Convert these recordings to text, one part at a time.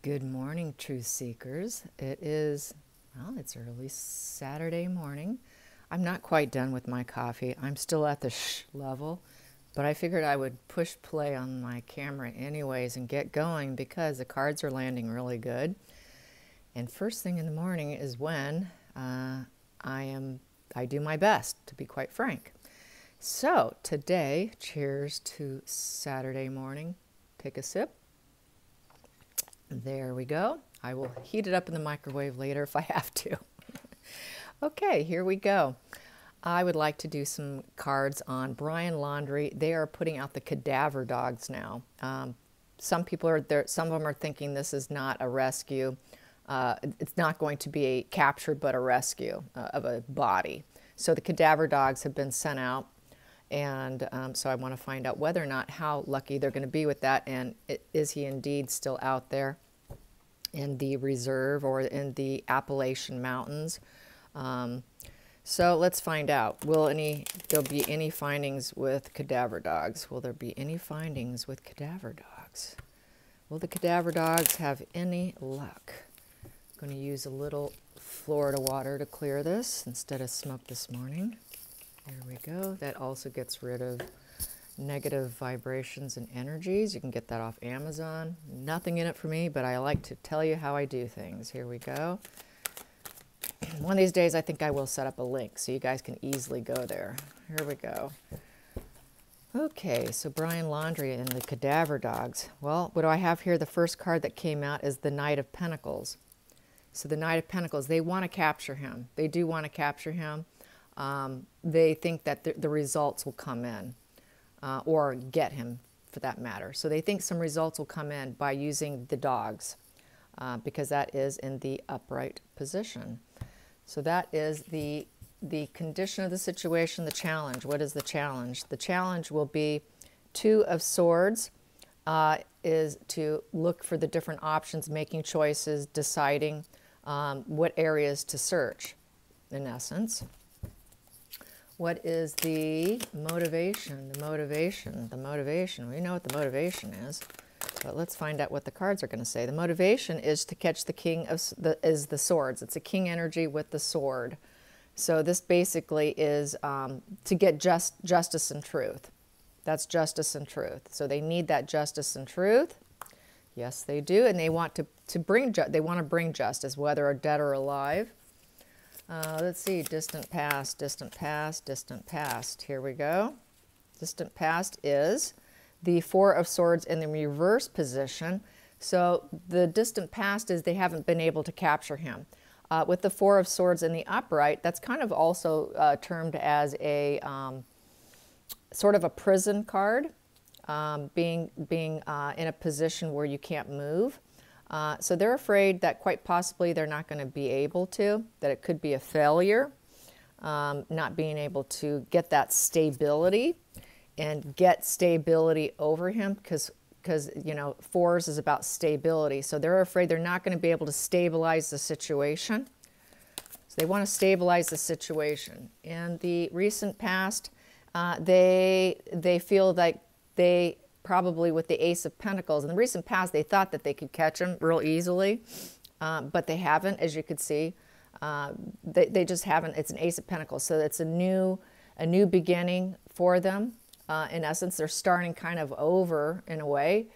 Good morning, truth seekers. It's early Saturday morning. I'm not quite done with my coffee. I'm still at the level, but I figured I would push play on my camera anyways and get going because the cards are landing really good. And first thing in the morning is when I do my best, to be quite frank. So today, cheers to Saturday morning. Take a sip. There we go. I will heat it up in the microwave later if I have to. Okay, here we go. I would like to do some cards on Brian Laundrie. They are putting out the cadaver dogs now. Some people are there. Some of them are thinking this is not a rescue. It's not going to be a capture, but a rescue of a body. So the cadaver dogs have been sent out. And so I want to find out whether or not how lucky they're going to be with that, and is he indeed still out there in the reserve or in the Appalachian Mountains? So let's find out. There'll be any findings with cadaver dogs? Will there be any findings with cadaver dogs? Will the cadaver dogs have any luck? I'm going to use a little Florida water to clear this instead of smoke this morning. There we go. That also gets rid of negative vibrations and energies. You can get that off Amazon. Nothing in it for me, but I like to tell you how I do things. Here we go. One of these days, I think I will set up a link so you guys can easily go there. Here we go. Okay, so Brian Laundrie and the cadaver dogs. Well, what do I have here? The first card that came out is the Knight of Pentacles. So the Knight of Pentacles, they want to capture him. They do want to capture him. They think that the results will come in, or get him for that matter. So they think some results will come in by using the dogs, because that is in the upright position. So that is the condition of the situation, the challenge. What is the challenge? The challenge will be Two of Swords, is to look for the different options, making choices, deciding what areas to search, in essence. What is the motivation? The motivation. We know what the motivation is, but let's find out what the cards are going to say. The motivation is to catch the king of the swords. It's a king energy with the sword. So this basically is to get justice and truth. That's justice and truth. So they need that justice and truth. Yes, they do, and they want to bring justice, whether dead or alive. Let's see, distant past, distant past, distant past. Here we go. Distant past is the Four of Swords in the reverse position. So the distant past is they haven't been able to capture him. With the Four of Swords in the upright, that's kind of also termed as a sort of a prison card, being in a position where you can't move. So they're afraid that quite possibly they're not going to be able to, that it could be a failure, not being able to get that stability and get stability over him, because you know, fours is about stability. So they're afraid they're not going to be able to stabilize the situation. So they want to stabilize the situation. In the recent past, they feel like they probably with the Ace of Pentacles. In the recent past, they thought that they could catch him real easily, but they haven't, as you could see. They just haven't. It's an Ace of Pentacles, so it's a new beginning for them. In essence, they're starting kind of over in a way.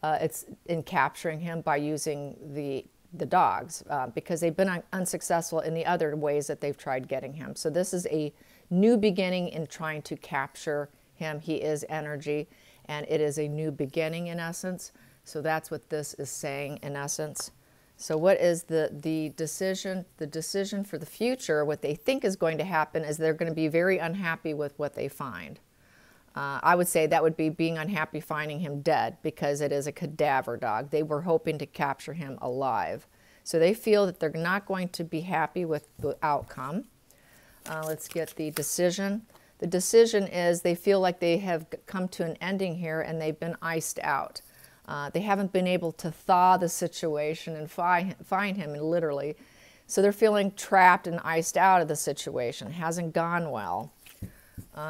It's in capturing him by using the dogs, because they've been unsuccessful in the other ways that they've tried getting him. So this is a new beginning in trying to capture him. He is energy. And it is a new beginning in essence. So that's what this is saying in essence. So what is the decision? The decision for the future, what they think is going to happen is they're going to be very unhappy with what they find. I would say that would be being unhappy finding him dead, because it is a cadaver dog. They were hoping to capture him alive. So they feel that they're not going to be happy with the outcome. Let's get the decision. The decision is they feel like they have come to an ending here and they've been iced out. They haven't been able to thaw the situation and find him, literally. So they're feeling trapped and iced out of the situation. It hasn't gone well.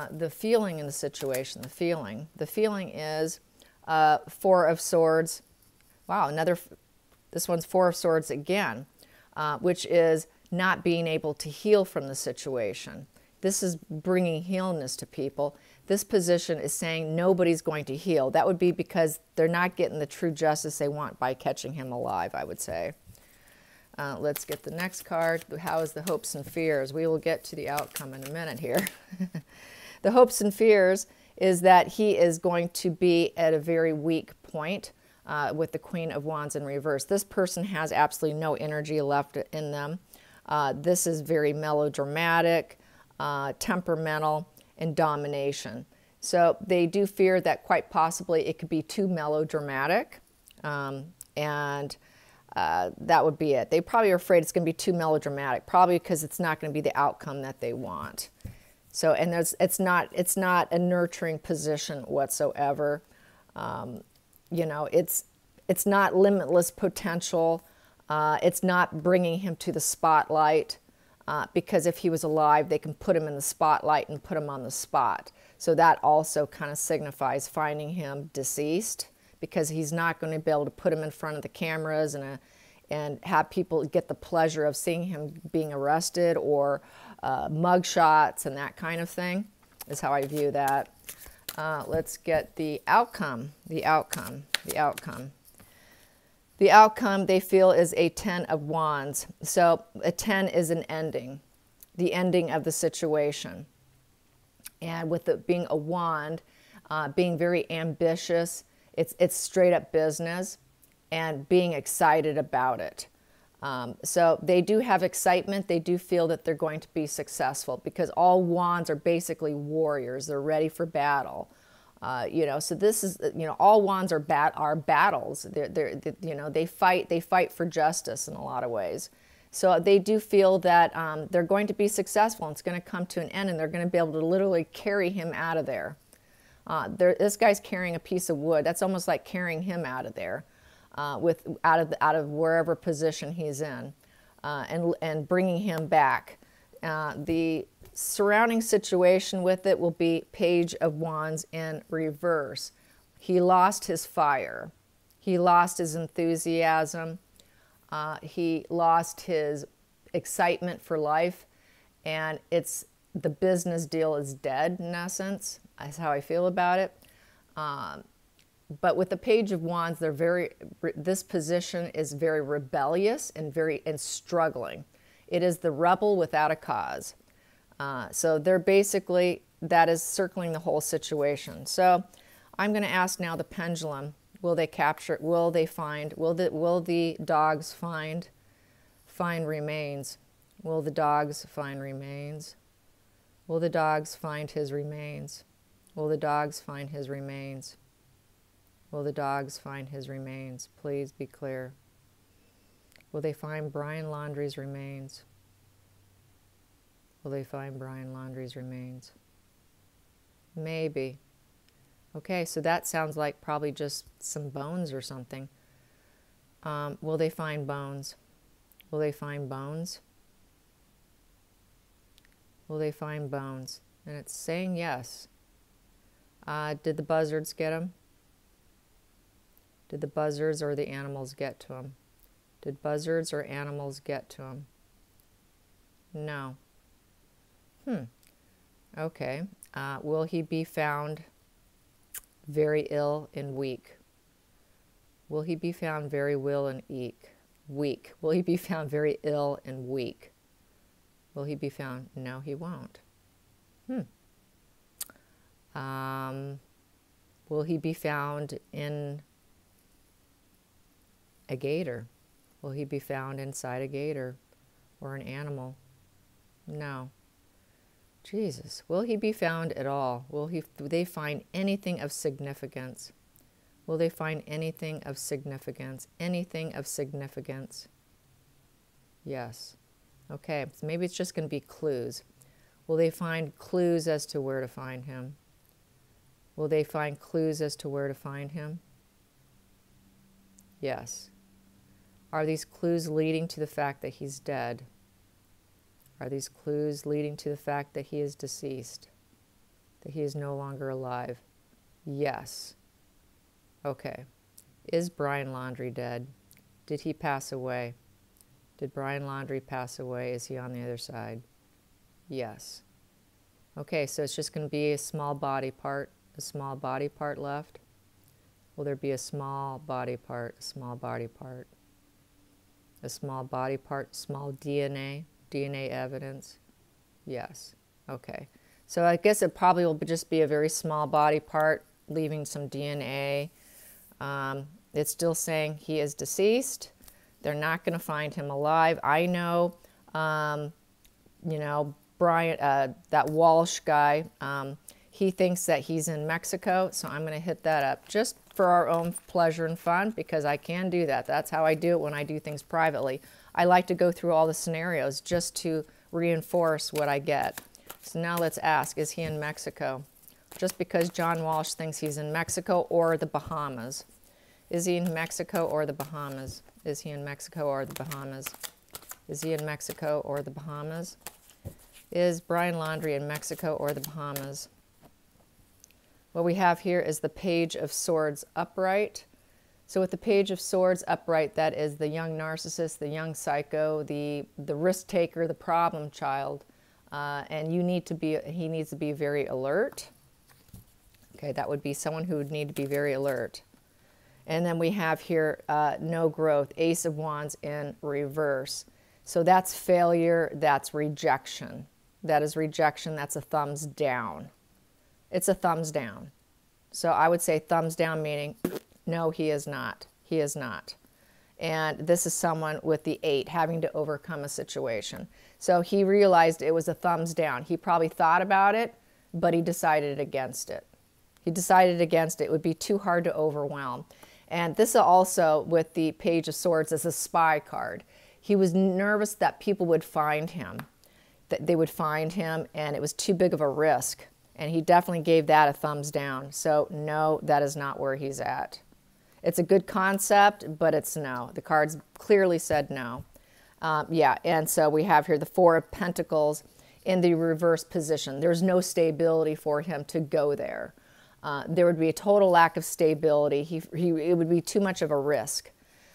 The feeling in the situation, the feeling is Four of Swords. Wow, another This one's Four of Swords again, which is not being able to heal from the situation. This is bringing healness to people. This position is saying nobody's going to heal. That would be because they're not getting the true justice they want by catching him alive, I would say. Let's get the next card. How is the hopes and fears? We will get to the outcome in a minute here. The hopes and fears is that he is going to be at a very weak point with the Queen of Wands in reverse. This person has absolutely no energy left in them. This is very melodramatic, temperamental, and domination. So they do fear that quite possibly it could be too melodramatic, and that would be it. They probably are afraid it's going to be too melodramatic, probably because it's not going to be the outcome that they want. So, and it's not a nurturing position whatsoever. You know, it's not limitless potential. It's not bringing him to the spotlight. Because if he was alive, they can put him in the spotlight and put him on the spot. So that also kind of signifies finding him deceased, because he's not going to be able to put him in front of the cameras and have people get the pleasure of seeing him being arrested, or mug shots and that kind of thing, is how I view that. Let's get the outcome, the outcome, the outcome. The outcome they feel is a 10 of Wands. So a 10 is an ending, the ending of the situation. And with it being a wand, being very ambitious, it's straight up business and being excited about it. So they do have excitement. They do feel that they're going to be successful, because all wands are basically warriors. They're ready for battle. You know, so this is, you know, all wands are battles. You know, they fight for justice in a lot of ways. So they do feel that they're going to be successful, and it's going to come to an end, and they're going to be able to literally carry him out of there. This guy's carrying a piece of wood. That's almost like carrying him out of there, out of wherever position he's in, and bringing him back. The surrounding situation with it will be Page of Wands in reverse. He lost his fire. He lost his enthusiasm. He lost his excitement for life. And the business deal is dead, in essence. That's how I feel about it. But with the Page of Wands, this position is very rebellious and struggling. It is the rebel without a cause. So they're basically, that is circling the whole situation. So I'm going to ask now the pendulum, will they capture, will they find, will the dogs find remains? Will the dogs find remains? Will the dogs find his remains? Will the dogs find his remains? Will the dogs find his remains? Please be clear. Will they find Brian Laundrie's remains? Will they find Brian Laundrie's remains? Maybe. Okay, so that sounds like probably just some bones or something. Will they find bones? Will they find bones? Will they find bones? And it's saying yes. Did the buzzards get him? Did the buzzards or the animals get to him? Did buzzards or animals get to him? No. Okay. Will he be found very ill and weak? Will he be found very ill and weak? Will he be found very ill and weak? Will he be found? No, he won't. Will he be found in a gator? Will he be found inside a gator or an animal? No. Jesus, will he be found at all? Will they find anything of significance? Will they find anything of significance? Anything of significance? Yes. Okay, so maybe it's just going to be clues. Will they find clues as to where to find him? Will they find clues as to where to find him? Yes. Are these clues leading to the fact that he's dead? Are these clues leading to the fact that he is deceased? That he is no longer alive? Yes. Okay. Is Brian Laundrie dead? Did he pass away? Did Brian Laundrie pass away? Is he on the other side? Yes. Okay, so it's just going to be a small body part left. Will there be a small body part, a small body part, a small body part, small DNA evidence? Yes. Okay. So I guess it probably will just be a very small body part, leaving some DNA. It's still saying he is deceased. They're not going to find him alive. I know, you know, Brian, that Walsh guy, he thinks that he's in Mexico, so I'm going to hit that up just for our own pleasure and fun, because I can do that. That's how I do it when I do things privately. I like to go through all the scenarios just to reinforce what I get. So now let's ask, is he in Mexico? Just because John Walsh thinks he's in Mexico or the Bahamas. Is he in Mexico or the Bahamas? Is he in Mexico or the Bahamas? Is he in Mexico or the Bahamas? Is Brian Laundrie in Mexico or the Bahamas? What we have here is the Page of Swords upright. So with the Page of Swords upright, that is the young narcissist, the young psycho, the risk taker, the problem child. And he needs to be very alert. Okay, that would be someone who would need to be very alert. And then we have here no growth, Ace of Wands in reverse. So that's failure, that's rejection. That is rejection, that's a thumbs down. It's a thumbs down. So I would say thumbs down meaning, no, he is not. He is not. And this is someone with the 8 having to overcome a situation. So he realized it was a thumbs down. He probably thought about it, but he decided against it. He decided against it. It would be too hard to overwhelm. And this also, with the Page of Swords, is a spy card. He was nervous that people would find him, that they would find him, and it was too big of a risk. And he definitely gave that a thumbs down. So no, that is not where he's at. It's a good concept, but it's no. The cards clearly said no. Yeah, and so we have here the Four of Pentacles in the reverse position. There's no stability for him to go there. There would be a total lack of stability. It would be too much of a risk.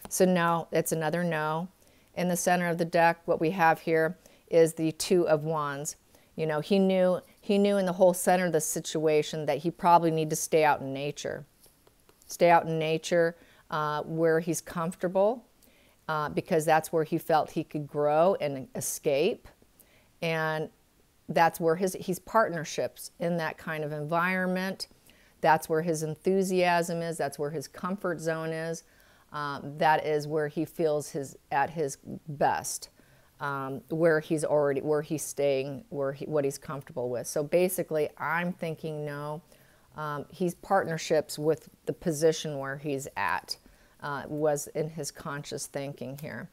So no, it's another no. In the center of the deck, what we have here is the Two of Wands. You know, he knew in the whole center of the situation that he probably needed to stay out in nature. Stay out in nature where he's comfortable, because that's where he felt he could grow and escape. And that's where he's partnerships in that kind of environment. That's where his enthusiasm is. That's where his comfort zone is. That is where he feels at his best. Where he's staying, what he's comfortable with. So basically, I'm thinking no. He's partnerships with the position where he's at, was in his conscious thinking here.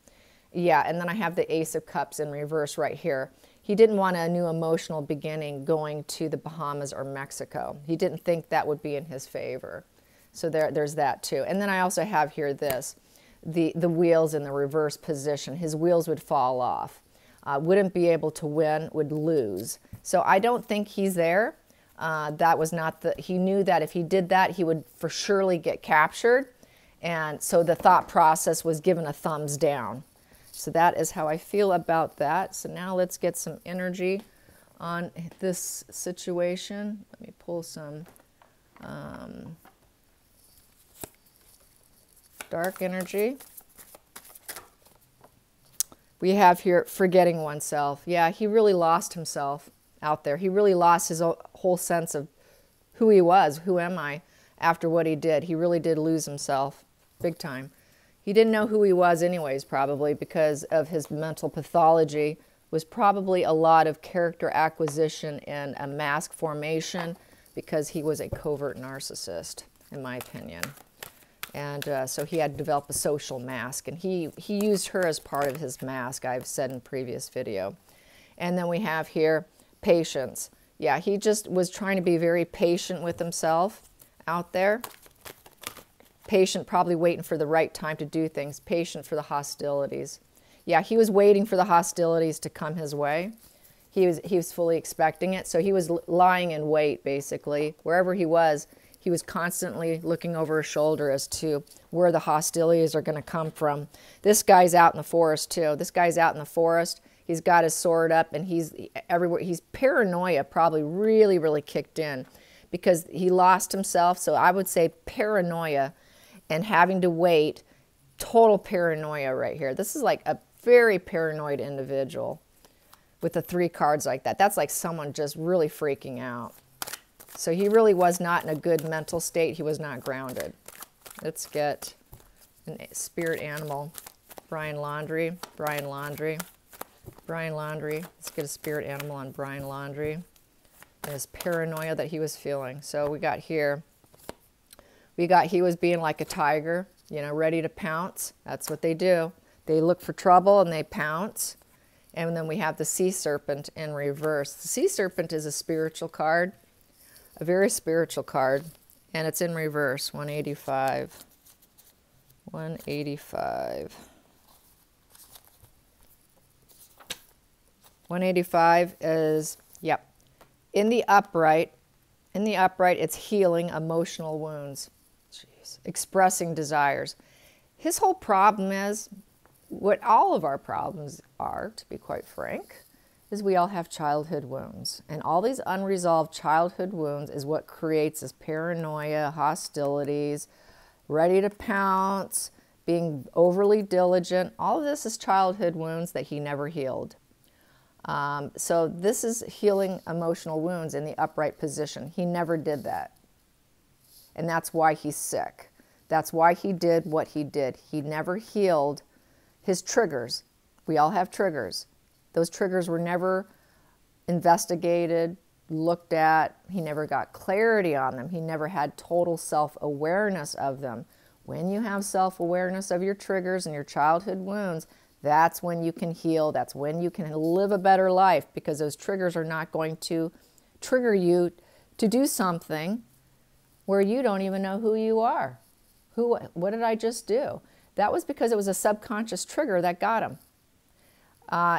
Yeah, and then I have the Ace of Cups in reverse right here. He didn't want a new emotional beginning going to the Bahamas or Mexico. He didn't think that would be in his favor. So there's that too. And then I also have here this. The wheels in the reverse position. His wheels would fall off. Wouldn't be able to win, would lose. So I don't think he's there. That was not he knew that if he did that, he would for surely get captured. And so the thought process was given a thumbs down. So that is how I feel about that. So now let's get some energy on this situation. Let me pull some dark energy. We have here forgetting oneself. Yeah, he really lost himself out there. He really lost his whole sense of who he was. Who am I? After what he did. He really did lose himself big time. He didn't know who he was anyways, probably, because of his mental pathology. Was probably a lot of character acquisition and a mask formation, because he was a covert narcissist, in my opinion. And so he had to develop a social mask, and he used her as part of his mask, I've said in previous video. And then we have here patience. Yeah, he just was trying to be very patient with himself out there. Patient, probably waiting for the right time to do things. Patient for the hostilities. Yeah, he was waiting for the hostilities to come his way. He was fully expecting it. So he was lying in wait, basically. Wherever he was He was constantly looking over his shoulder as to where the hostilities are going to come from. This guy's out in the forest too. This guy's out in the forest. He's got his sword up and he's everywhere. He's paranoia probably really, really kicked in because he lost himself. So I would say paranoia and having to wait, total paranoia right here. This is like a very paranoid individual with the 3 cards like that. That's like someone just really freaking out. So he really was not in a good mental state. He was not grounded. Let's get a spirit animal. Brian Laundrie, Brian Laundrie, Brian Laundrie. Let's get a spirit animal on Brian Laundrie and his paranoia that he was feeling. So we got here, he was being like a tiger, you know, ready to pounce. That's what they do. They look for trouble and they pounce. And then we have the sea serpent in reverse. The sea serpent is a spiritual card, a very spiritual card, and it's in reverse, 185. 185. 185 is, yep, in the upright, it's healing emotional wounds. Jeez. Expressing desires. His whole problem is, what all of our problems are, to be quite frank, is we all have childhood wounds. And all these unresolved childhood wounds is what creates this paranoia, hostilities, ready to pounce, being overly diligent. All of this is childhood wounds that he never healed. So this is healing emotional wounds in the upright position. He never did that. And that's why he's sick. That's why he did what he did. He never healed his triggers. We all have triggers. Those triggers were never investigated, looked at. He never got clarity on them. He never had total self-awareness of them. When you have self-awareness of your triggers and your childhood wounds, that's when you can heal. That's when you can live a better life, because those triggers are not going to trigger you to do something where you don't even know who you are. What did I just do? That was because it was a subconscious trigger that got him.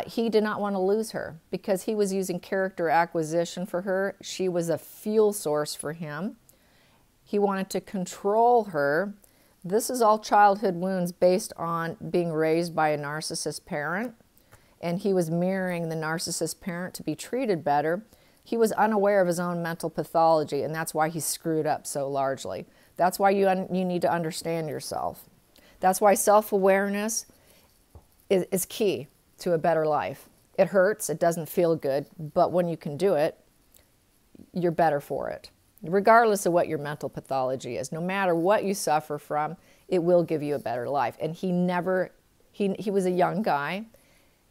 He did not want to lose her because he was using character acquisition for her. She was a fuel source for him. He wanted to control her. This is all childhood wounds based on being raised by a narcissist parent, and he was mirroring the narcissist parent to be treated better. He was unaware of his own mental pathology, and that's why he screwed up so largely. That's why you need to understand yourself. That's why self-awareness is key to a better life. It hurts, it doesn't feel good, but when you can do it, you're better for it. Regardless of what your mental pathology is, no matter what you suffer from, it will give you a better life. And he was a young guy.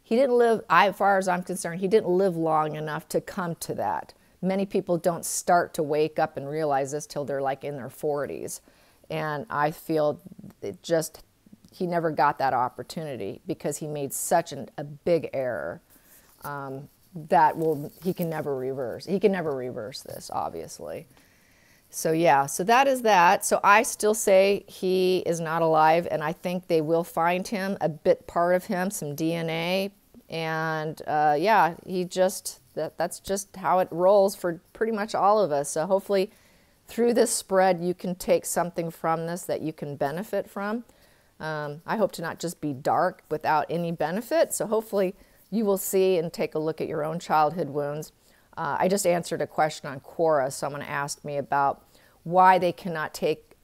He didn't live, as far as I'm concerned, he didn't live long enough to come to that. Many people don't start to wake up and realize this till they're like in their 40s. And I feel he never got that opportunity because he made such a big error he can never reverse. He can never reverse this, obviously. So yeah, so that is that. So I still say he is not alive, and I think they will find him, a bit part of him, some DNA. And yeah, that's just how it rolls for pretty much all of us. So hopefully through this spread, you can take something from this that you can benefit from. I hope to not just be dark without any benefit. So hopefully you will see and take a look at your own childhood wounds. I just answered a question on Quora. Someone asked me about why they cannot take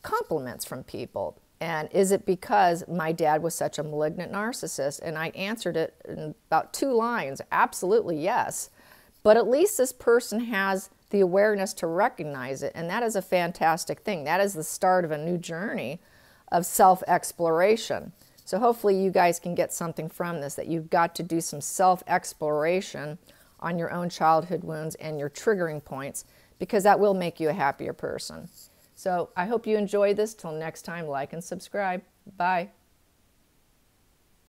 compliments from people. And is it because my dad was such a malignant narcissist? And I answered it in about 2 lines. Absolutely, yes. But at least this person has the awareness to recognize it. And that is a fantastic thing. That is the start of a new journey of self-exploration. So hopefully you guys can get something from this, that you've got to do some self-exploration on your own childhood wounds and your triggering points, because that will make you a happier person. So I hope you enjoyed this. Till next time, like and subscribe. Bye.